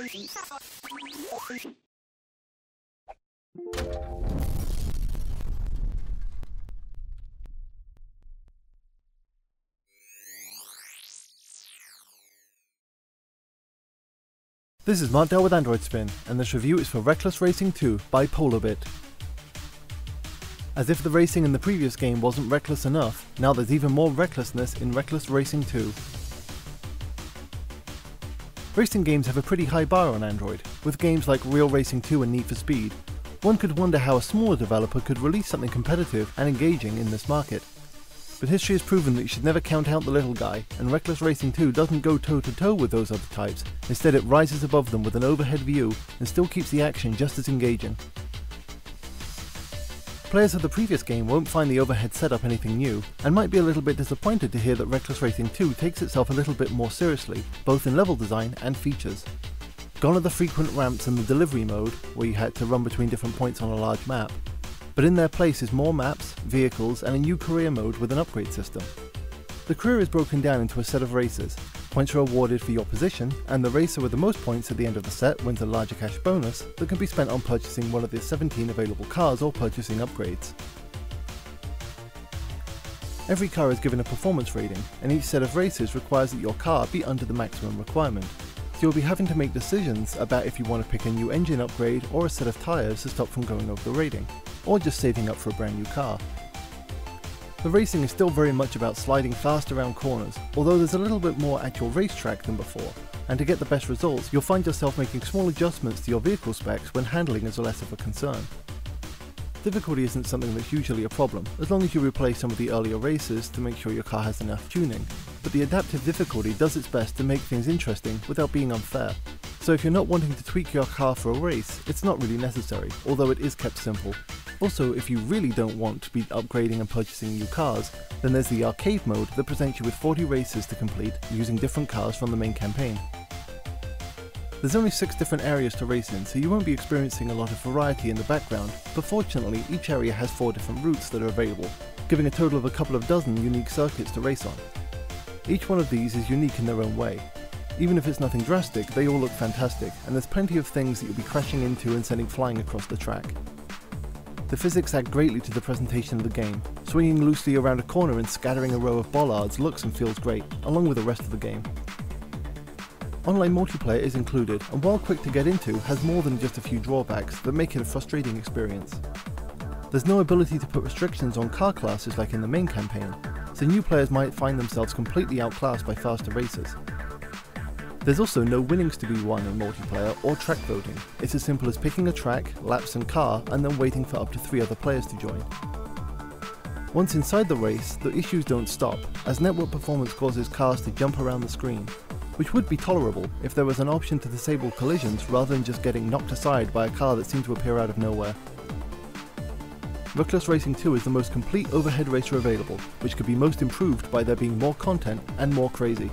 This is Martdale with Android Spin, and this review is for Reckless Racing 2 by Polarbit. As if the racing in the previous game wasn't reckless enough, now there's even more recklessness in Reckless Racing 2. Racing games have a pretty high bar on Android, with games like Real Racing 2 and Need for Speed. One could wonder how a smaller developer could release something competitive and engaging in this market. But history has proven that you should never count out the little guy, and Reckless Racing 2 doesn't go toe-to-toe with those other types. Instead, it rises above them with an overhead view and still keeps the action just as engaging. Players of the previous game won't find the overhead setup anything new, and might be a little bit disappointed to hear that Reckless Racing 2 takes itself a little bit more seriously, both in level design and features. Gone are the frequent ramps and the delivery mode, where you had to run between different points on a large map. But in their place is more maps, vehicles, and a new career mode with an upgrade system. The career is broken down into a set of races. Points are awarded for your position, and the racer with the most points at the end of the set wins a larger cash bonus that can be spent on purchasing one of the 17 available cars or purchasing upgrades. Every car is given a performance rating, and each set of races requires that your car be under the maximum requirement. So you'll be having to make decisions about if you want to pick a new engine upgrade or a set of tyres to stop from going over the rating, or just saving up for a brand new car. The racing is still very much about sliding fast around corners, although there's a little bit more actual racetrack than before, and to get the best results you'll find yourself making small adjustments to your vehicle specs when handling is less of a concern. Difficulty isn't something that's usually a problem, as long as you replay some of the earlier races to make sure your car has enough tuning, but the adaptive difficulty does its best to make things interesting without being unfair. So if you're not wanting to tweak your car for a race, it's not really necessary, although it is kept simple. Also, if you really don't want to be upgrading and purchasing new cars, then there's the arcade mode that presents you with 40 races to complete using different cars from the main campaign. There's only 6 different areas to race in, so you won't be experiencing a lot of variety in the background, but fortunately each area has 4 different routes that are available, giving a total of a couple of dozen unique circuits to race on. Each one of these is unique in their own way. Even if it's nothing drastic, they all look fantastic, and there's plenty of things that you'll be crashing into and sending flying across the track. The physics add greatly to the presentation of the game. Swinging loosely around a corner and scattering a row of bollards looks and feels great, along with the rest of the game. Online multiplayer is included, and while quick to get into, has more than just a few drawbacks that make it a frustrating experience. There's no ability to put restrictions on car classes like in the main campaign, so new players might find themselves completely outclassed by faster racers. There's also no winnings to be won in multiplayer or track voting. It's as simple as picking a track, laps and car, and then waiting for up to 3 other players to join. Once inside the race, the issues don't stop, as network performance causes cars to jump around the screen, which would be tolerable if there was an option to disable collisions rather than just getting knocked aside by a car that seemed to appear out of nowhere. Reckless Racing 2 is the most complete overhead racer available, which could be most improved by there being more content and more crazy.